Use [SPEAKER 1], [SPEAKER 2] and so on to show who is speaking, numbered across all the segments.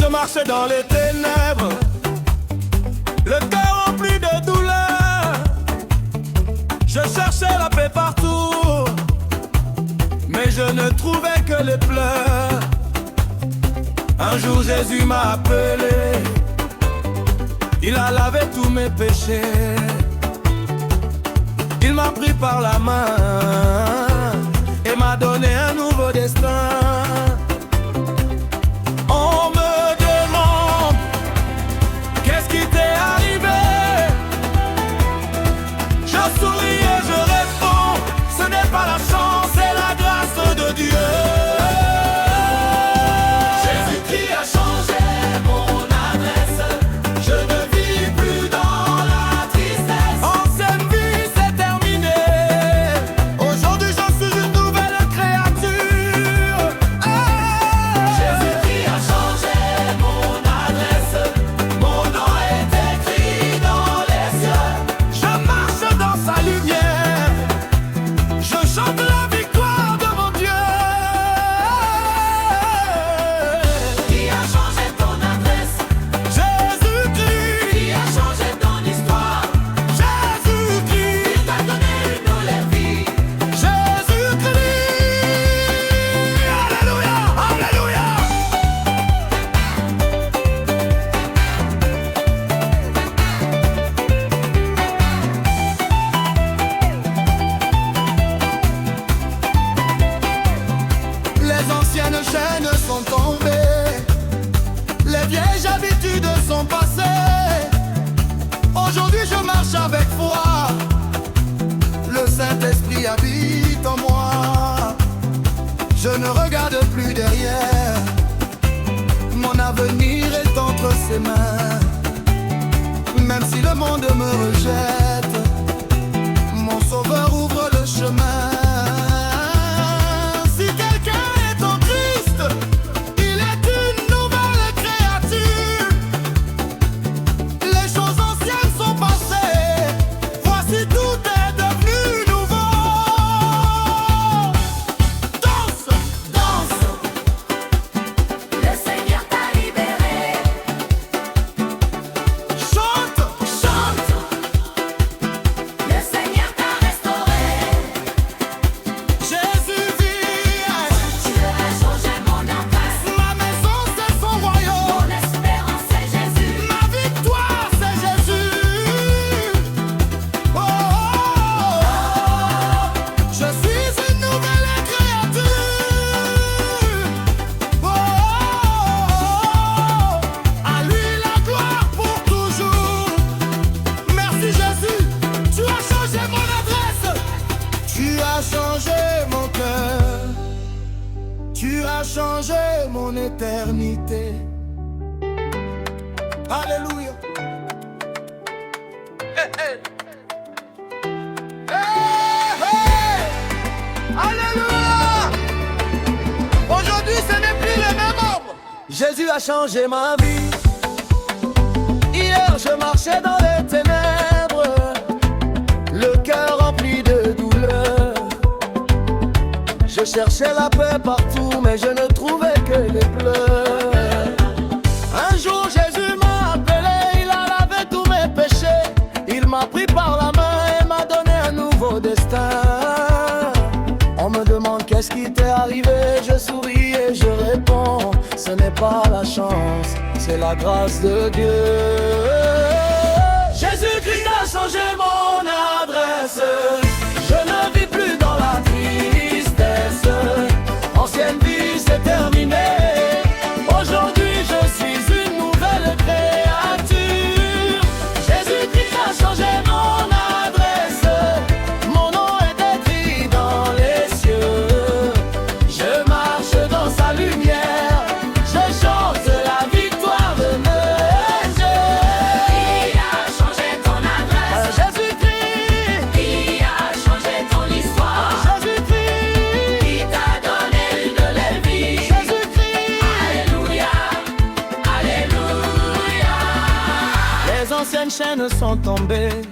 [SPEAKER 1] je marchais dans les ténèbres, le cœur rempli de douleur. Je cherchais la paix partout, mais je ne trouvais que les pleurs. Un jour Jésus m'a appelé, il a lavé tous mes péchés. Il m'a pris par la main et m'a donné un nouveau destin. On me demande qu'est-ce qui t'est arrivé. Je souris et je réponds, ce n'est pas la chance, c'est la grâce de Dieu. Jésus-Christ a changé mon adresse. Je ne vis plus dans la tristesse. Ancienne vie c'est terminé. Aujourd'hui je suis une nouvelle créature. Jésus-Christ a changé mon adresse. Mon nom est écrit dans les cieux. Je marche dans sa lumière. Je chante la victoire de mon Dieu.
[SPEAKER 2] Qui a changé ton adresse?
[SPEAKER 1] Jésus-Christ,
[SPEAKER 2] Qui a changé ton histoire?
[SPEAKER 1] Jésus-Christ,
[SPEAKER 2] Il t'a donné une nouvelle vie.
[SPEAKER 1] Jésus-Christ. Alléluia, Alléluia. Les anciennes chaînes sont tombées, les vieilles habitudes sont passées. Aujourd'hui je marche avec foi, le Saint-Esprit habite en moi. Je ne regarde plus derrière, mon avenir est entre ses mains. Même si le monde me rejette, mon Sauveur ouvre le chemin. Si quelqu'un est en Christ, il est une nouvelle créature. Les choses anciennes sont passées, voici tout est devenu nouveau. Danse,
[SPEAKER 2] Danse, le Seigneur t'a libéré.
[SPEAKER 1] chante,
[SPEAKER 2] Chante, le Seigneur t'a restauré.
[SPEAKER 1] Jésus vit.
[SPEAKER 2] Tu as changé mon adresse.
[SPEAKER 1] Ma maison c'est son royaume,
[SPEAKER 2] Mon espérance c'est Jésus.
[SPEAKER 1] ma victoire c'est Jésus. Oh, oh, oh. Je suis une nouvelle créature. Oh, oh, oh. À lui la gloire pour toujours. Merci Jésus, tu as changé mon adresse. Tu as changé mon cœur. Tu as changé mon éternité. Alléluia. Hey, hey. Hey, hey. Alléluia. Aujourd'hui ce n'est plus le même homme. Jésus a changé ma vie. Hier je marchais dans les ténèbres, le cœur rempli de douleur. Je cherchais la paix partout, mais je ne trouvais que les pleurs. Un jour Jésus m'a appelé, il a lavé tous mes péchés. Il m'a pris par la main et m'a donné un nouveau destin. On me demande qu'est-ce qui t'est arrivé, je souris et je réponds, ce n'est pas la chance, c'est la grâce de Dieu. Jésus-Christ a changé mon adresse. Je ne vis plus dans la tristesse. Ancienne vie c'est terminé. Aujourd'hui je suis une nouvelle créature. Jésus-Christ a changé mon adresse. Mon nom est écrit dans les cieux. Je marche dans sa lumière. Je chante la victoire de mes yeux.
[SPEAKER 2] Qui a changé ton adresse?
[SPEAKER 1] Jésus-Christ,
[SPEAKER 2] Qui a changé ton histoire?
[SPEAKER 1] Jésus-Christ,
[SPEAKER 2] Qui t'a donné une nouvelle vie?
[SPEAKER 1] Jésus-Christ.
[SPEAKER 2] Alléluia, Alléluia.
[SPEAKER 1] Les anciennes chaînes sont tombées,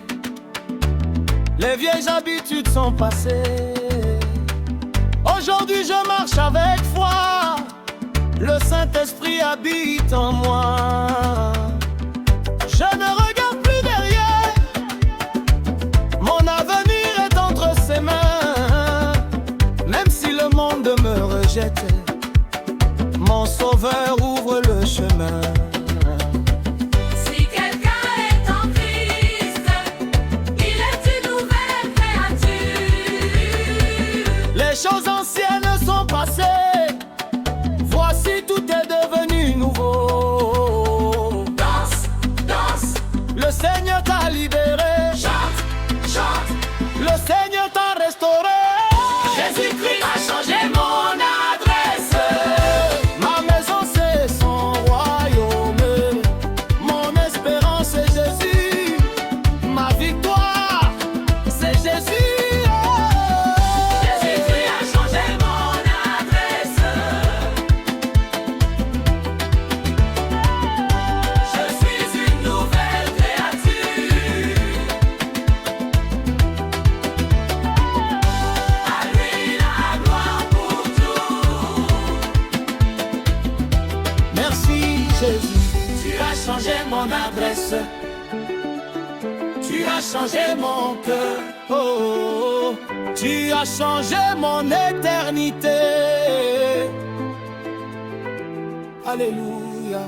[SPEAKER 1] les vieilles habitudes sont passées. Aujourd'hui je marche avec foi, le Saint-Esprit habite en moi. Je ne regarde plus derrière, mon avenir est entre ses mains. Même si le monde me rejette, mon Sauveur ouvre le chemin.
[SPEAKER 2] Si quelqu'un est en Christ, il est une nouvelle créature.
[SPEAKER 1] Les choses anciennes sont passées, voici tout est devenu nouveau.
[SPEAKER 2] Danse, danse,
[SPEAKER 1] Le Seigneur t'a libéré,
[SPEAKER 2] chante, chante.
[SPEAKER 1] le Seigneur t'a restauré.
[SPEAKER 2] Jésus-Christ a changé mon adresse.
[SPEAKER 1] Ma maison c'est son royaume, mon espérance c'est Jésus, ma victoire c'est Jésus.
[SPEAKER 2] Jésus-Christ a changé mon adresse. Je suis une nouvelle créature. À lui la gloire pour tout.
[SPEAKER 1] Merci Jésus,
[SPEAKER 2] Tu as changé mon adresse. Tu as changé mon cœur.
[SPEAKER 1] oh, oh, oh. Tu as changé mon éternité. Alléluia.